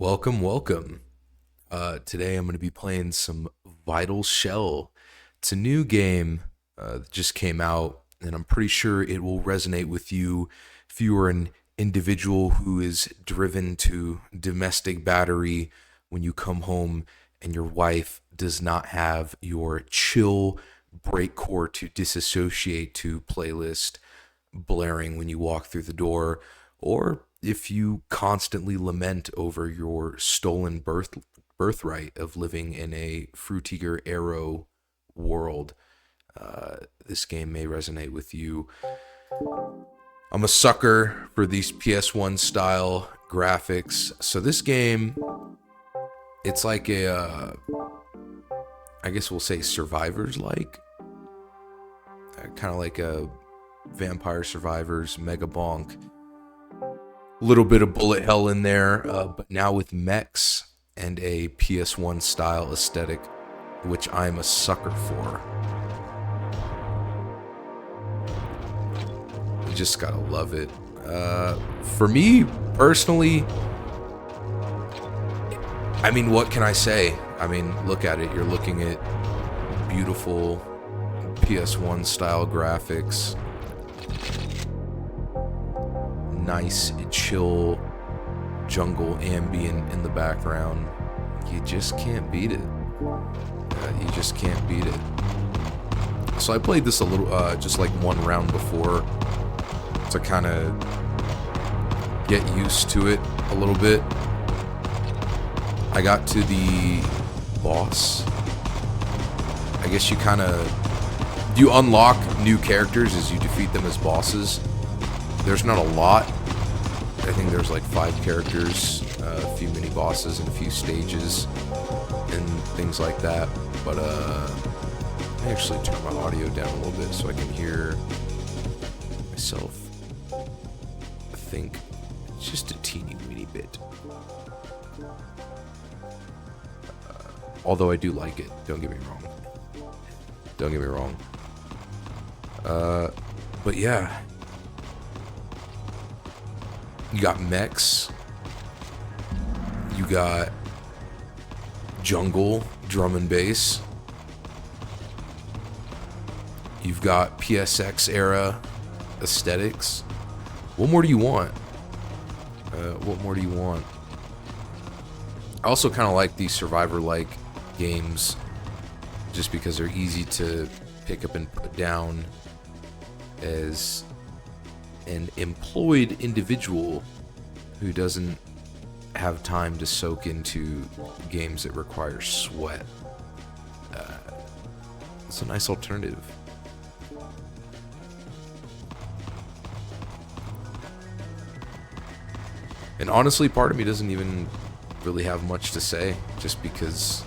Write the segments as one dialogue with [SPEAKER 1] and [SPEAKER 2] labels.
[SPEAKER 1] Welcome, welcome. Today I'm going to be playing some Vital Shell. It's a new game that just came out, and I'm pretty sure it will resonate with you if you are an individual who is driven to domestic battery when you come home and your wife does not have your chill breakcore to disassociate to playlist blaring when you walk through the door, or if you constantly lament over your stolen birthright of living in a Frutiger Arrow world, this game may resonate with you. I'm a sucker for these PS1 style graphics. So this game, it's like I guess we'll say Survivors like, kind of like a Vampire Survivors, Mega Bonk. Little bit of bullet hell in there, but now with mechs and a PS1 style aesthetic, which I'm a sucker for. You just gotta love it. For me personally, I mean, what can I say? I mean, look at it. You're looking at beautiful PS1 style graphics. Nice, chill jungle ambient in the background. You just can't beat it. You just can't beat it. So I played this a little, just like one round before to kind of get used to it a little bit. I got to the boss. I guess you you unlock new characters as you defeat them as bosses. There's not a lot. I think there's like 5 characters, a few mini bosses, and a few stages, and things like that. But I actually turn my audio down a little bit so I can hear myself think just a teeny weeny bit. Although I do like it, don't get me wrong. Don't get me wrong. But yeah. You got mechs. You got jungle, drum and bass. You've got PSX era aesthetics. What more do you want? What more do you want? I also kind of like these Survivor-like games just because they're easy to pick up and put down as an employed individual who doesn't have time to soak into games that require sweat. It's a nice alternative. And honestly, part of me doesn't even really have much to say, just because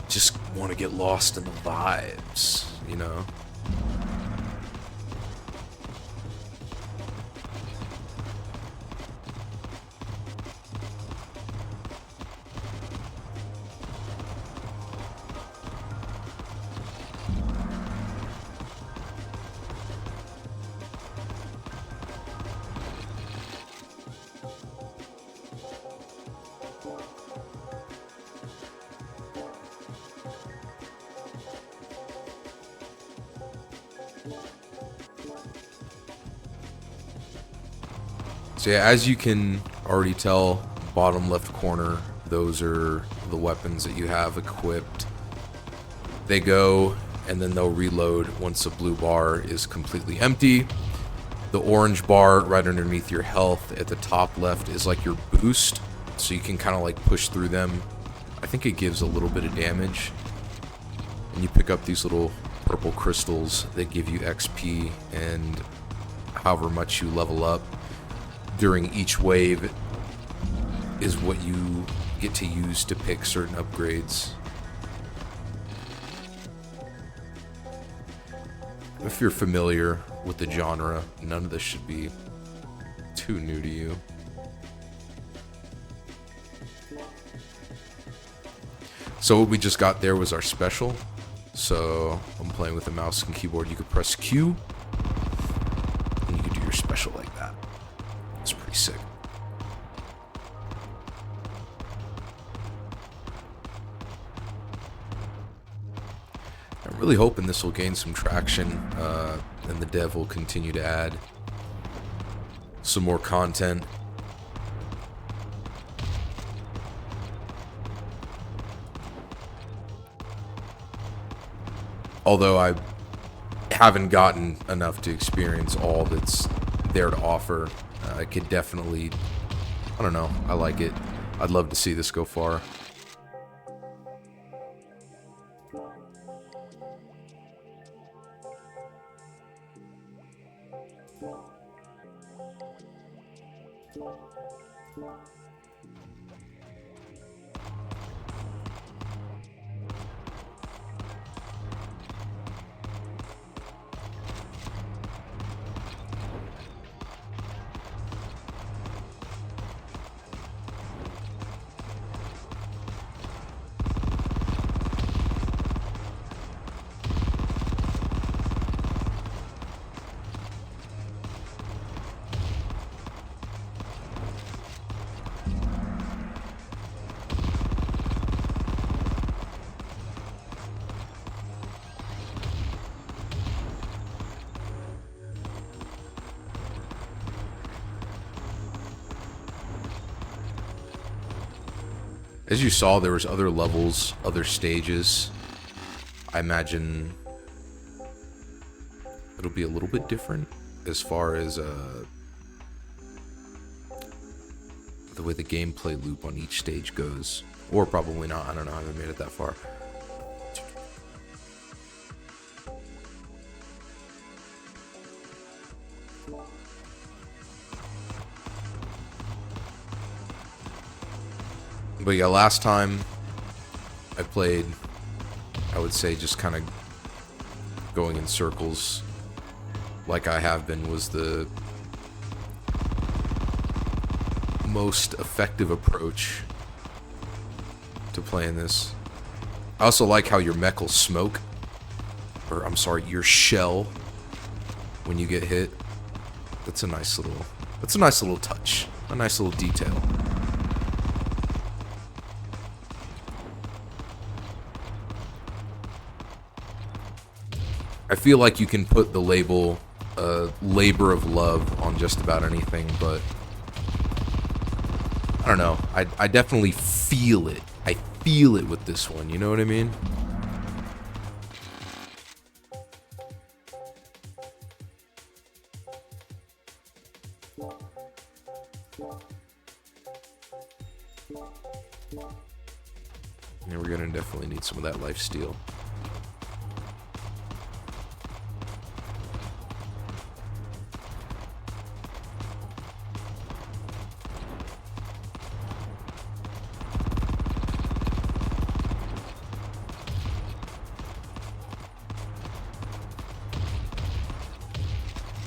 [SPEAKER 1] just want to get lost in the vibes, you know? So yeah, as you can already tell, bottom left corner, those are the weapons that you have equipped. They go, and then they'll reload once the blue bar is completely empty. The orange bar right underneath your health at the top left is like your boost, so you can kind of like push through them. I think it gives a little bit of damage. And you pick up these little purple crystals that give you XP, and however much you level up during each wave is what you get to use to pick certain upgrades. If you're familiar with the genre, none of this should be too new to you. So what we just got there was our special. So I'm playing with a mouse and keyboard. You could press Q and you could do your special like that. It's pretty sick. I'm really hoping this will gain some traction, and the dev will continue to add some more content. Although I haven't gotten enough to experience all that's there to offer, I could definitely, I don't know, I like it. I'd love to see this go far. As you saw, there was other levels, other stages. I imagine it'll be a little bit different as far as the way the gameplay loop on each stage goes. Or probably not, I don't know, I haven't made it that far. But yeah, last time I played, I would say just kind of going in circles like I have been was the most effective approach to playing this. I also like how your mech will smoke, or I'm sorry, your shell when you get hit. That's a nice little touch, a nice little detail. I feel like you can put the label labor of love on just about anything, but I don't know. I definitely feel it. I feel it with this one, you know what I mean? Yeah, we're gonna definitely need some of that life steal.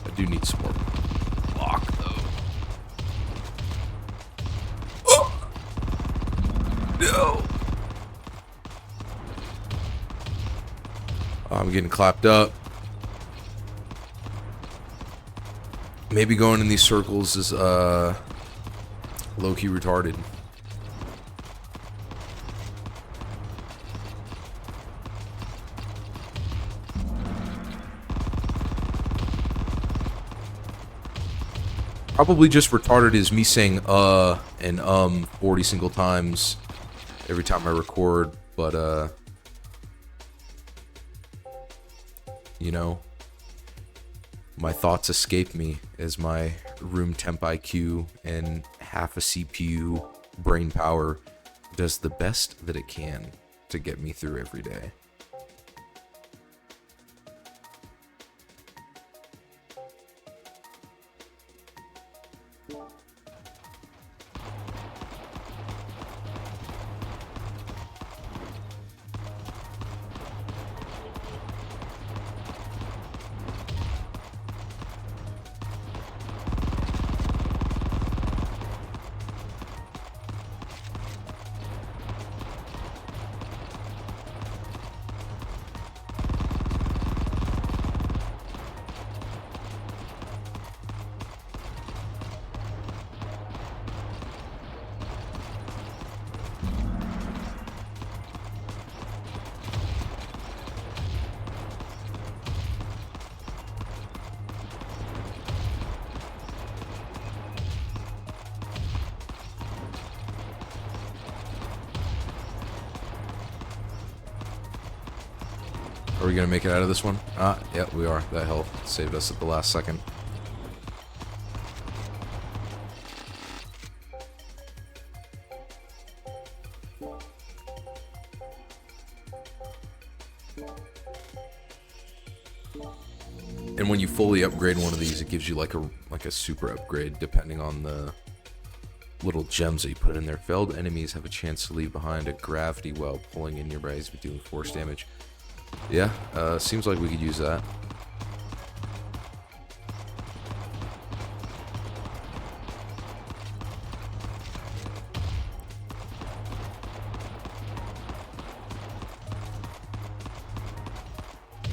[SPEAKER 1] I do need some more block, though. Oh! No! Oh, I'm getting clapped up. Maybe going in these circles is low-key retarded. Probably just retarded is me saying and 40 single times every time I record, but you know, my thoughts escape me as my room temp IQ and half a CPU brain power does the best that it can to get me through every day. Are we gonna make it out of this one? Ah, yeah, we are. That health saved us at the last second. And when you fully upgrade one of these, it gives you like a super upgrade, depending on the little gems that you put in there. Failed enemies have a chance to leave behind a gravity while pulling in nearby enemies, dealing force damage. Yeah, seems like we could use that.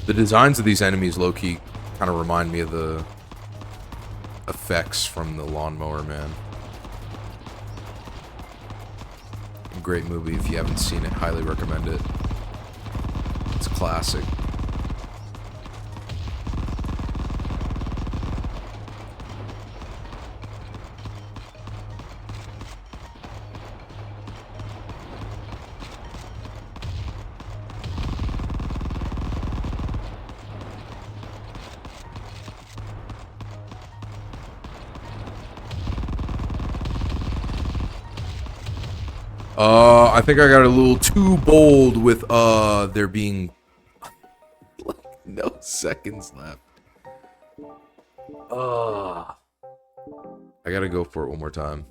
[SPEAKER 1] The designs of these enemies, low-key, kind of remind me of the effects from the Lawnmower Man. Great movie. If you haven't seen it, highly recommend it. It's a classic. I think I got a little too bold with there being no seconds left. I gotta go for it one more time.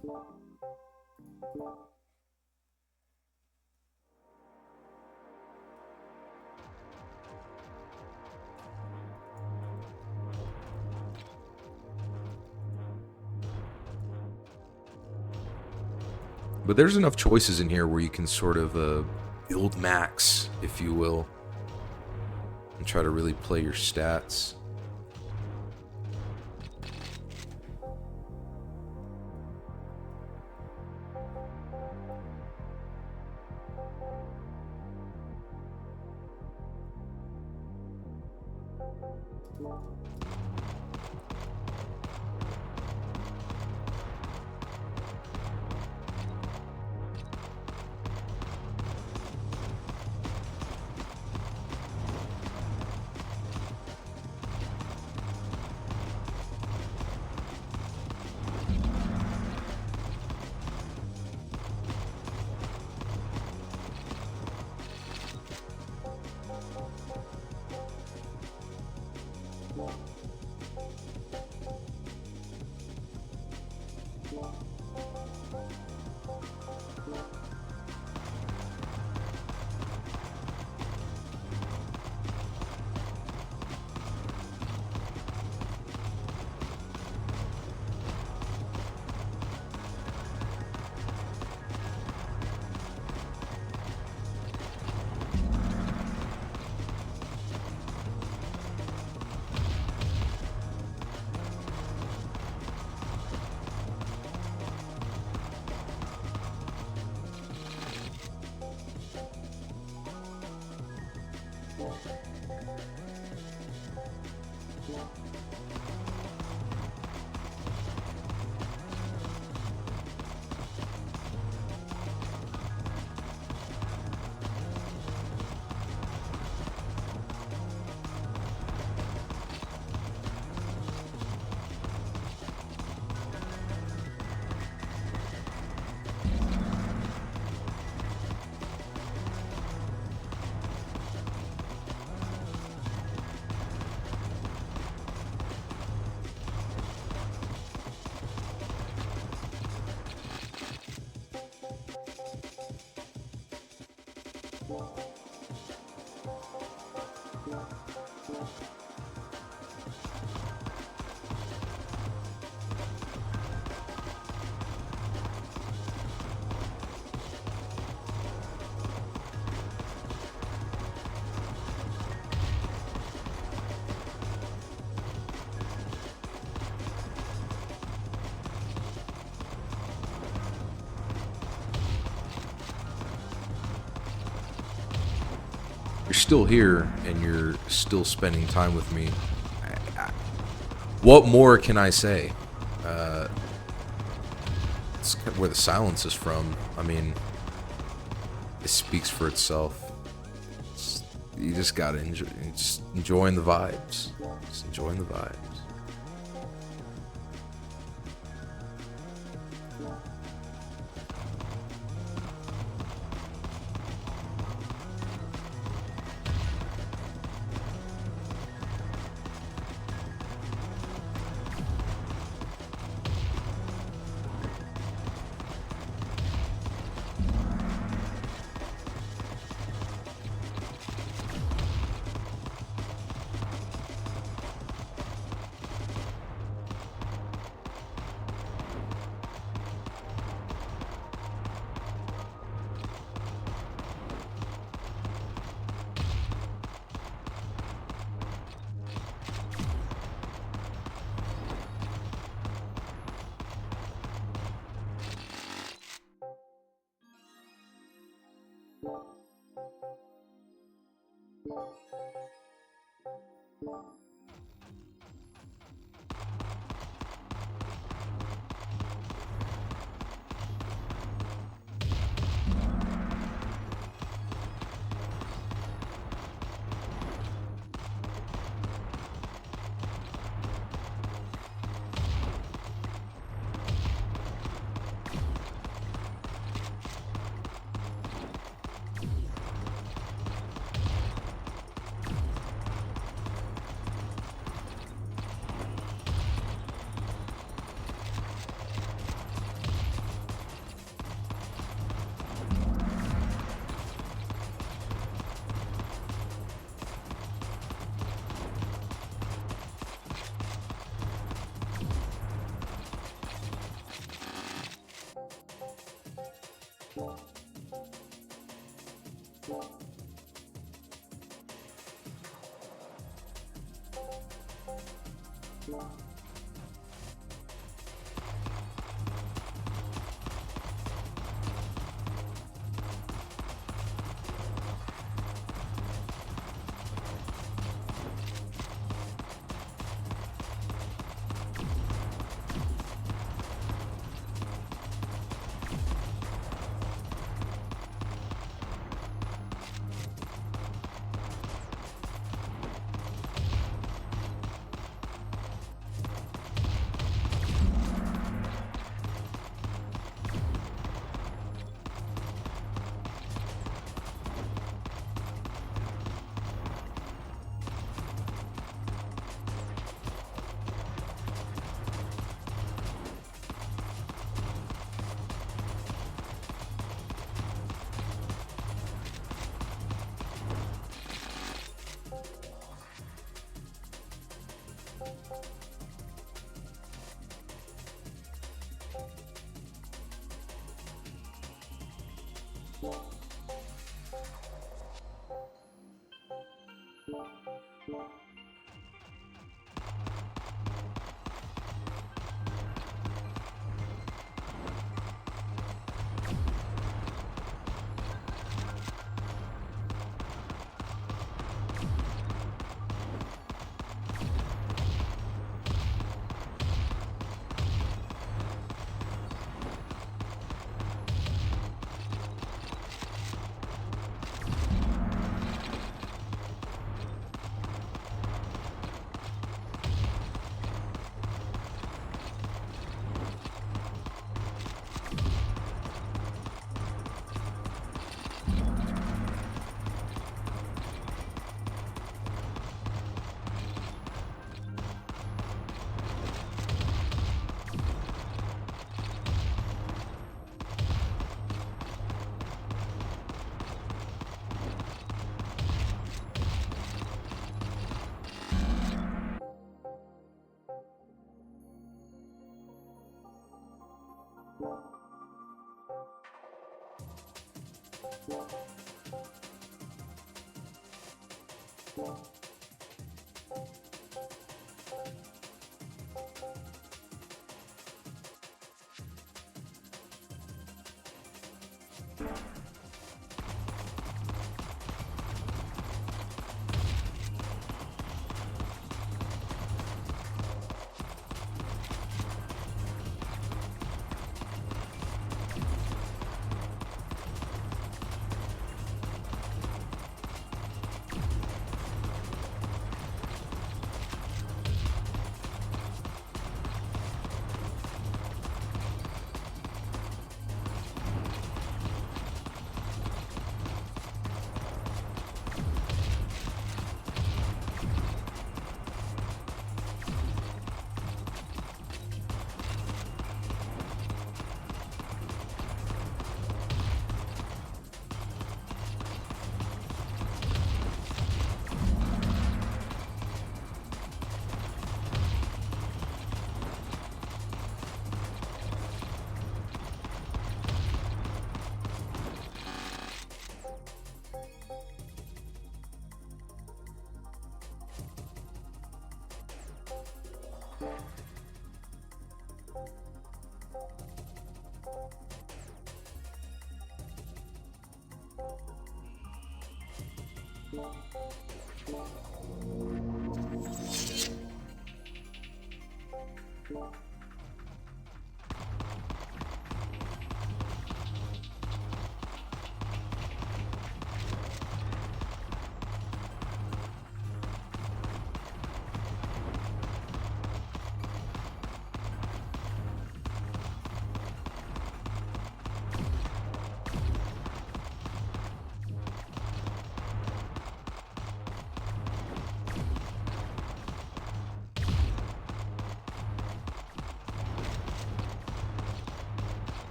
[SPEAKER 1] But there's enough choices in here where you can sort of build max, if you will, and try to really play your stats. You're still here, and you're still spending time with me. What more can I say? It's kind of where the silence is from. I mean, it speaks for itself. you just gotta enjoy, just enjoying the vibes. Just enjoying the vibes.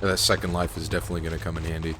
[SPEAKER 1] That second life is definitely going to come in handy.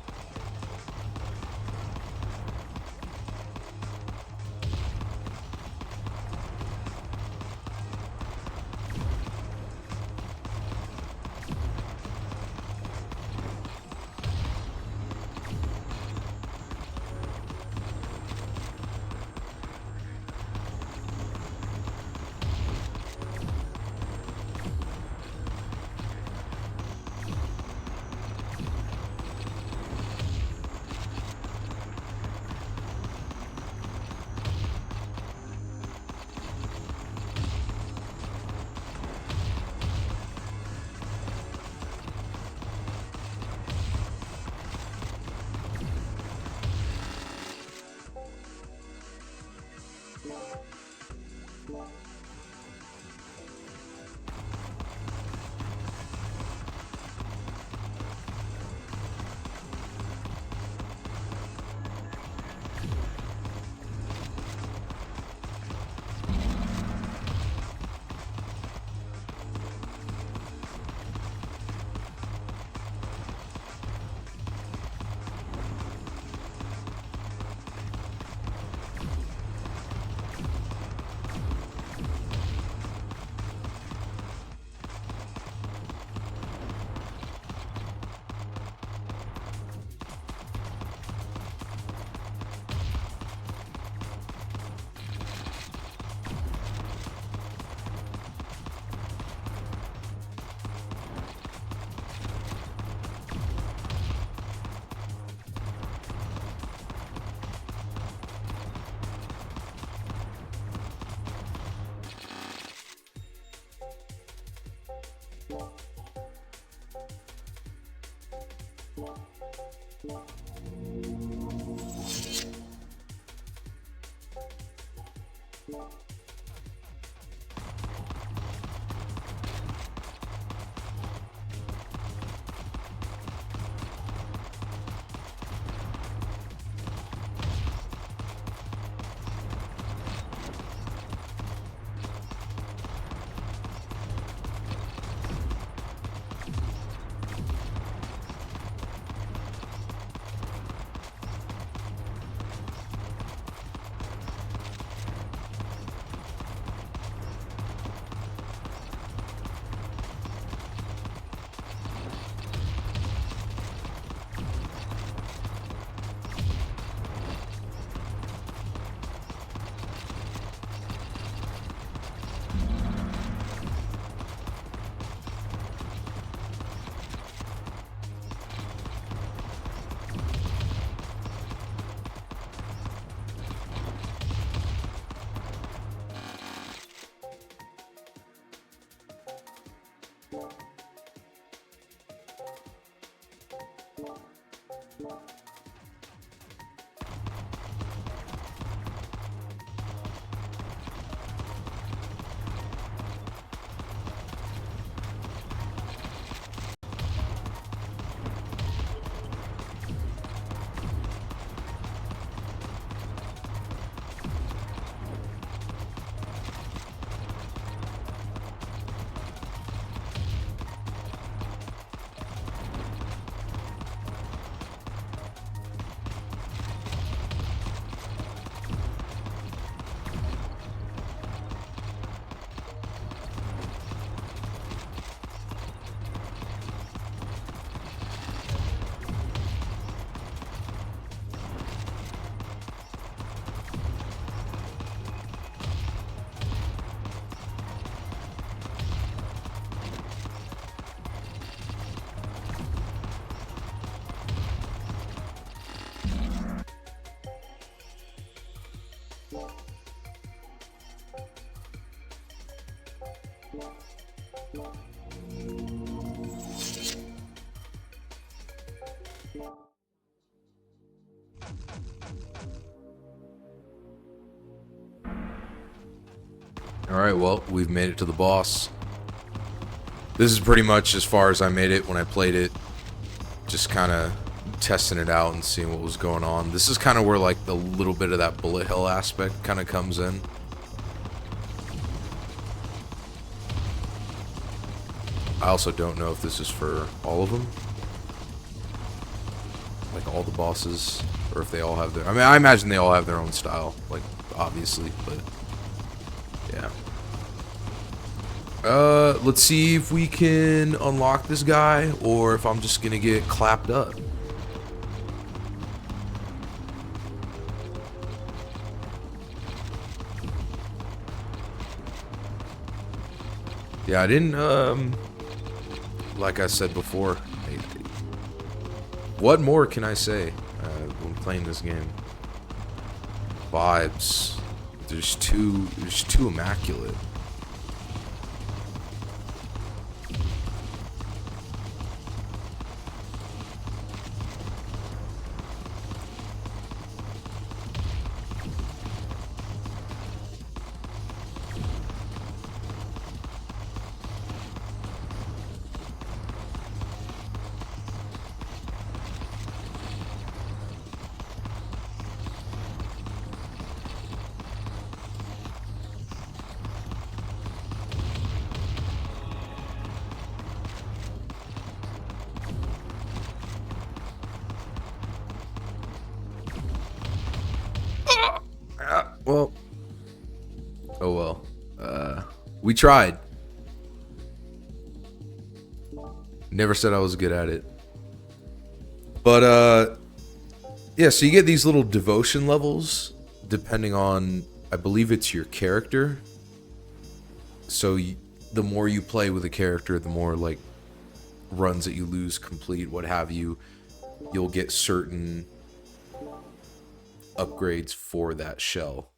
[SPEAKER 1] Alright, well, we've made it to the boss. This is pretty much as far as I made it when I played it. Just kind of testing it out and seeing what was going on. This is kind of where, like, the little bit of that bullet hell aspect kind of comes in. I also don't know if this is for all of them. Like, all the bosses. Or if they all have their... I mean, I imagine they all have their own style. Like, obviously, but... yeah. Let's see if we can unlock this guy, or if I'm just gonna get clapped up. Yeah, I didn't, like I said before, what more can I say, when playing this game? Vibes. There's too immaculate. Well, oh well. We tried. Never said I was good at it. But, yeah, so you get these little devotion levels, depending on, I believe it's your character. So the more you play with a character, the more, like, runs that you lose complete, what have you, you'll get certain upgrades for that shell.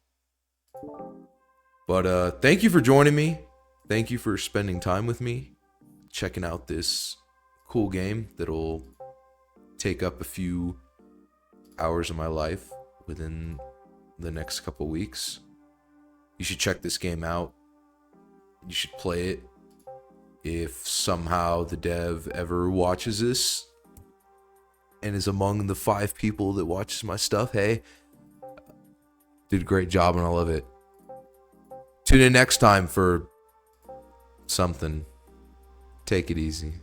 [SPEAKER 1] But thank you for joining me. Thank you for spending time with me, checking out this cool game that'll take up a few hours of my life within the next couple weeks. You should check this game out. You should play it. If somehow the dev ever watches this and is among the 5 people that watches my stuff, hey, did a great job and I love it. Tune in next time for something. Take it easy.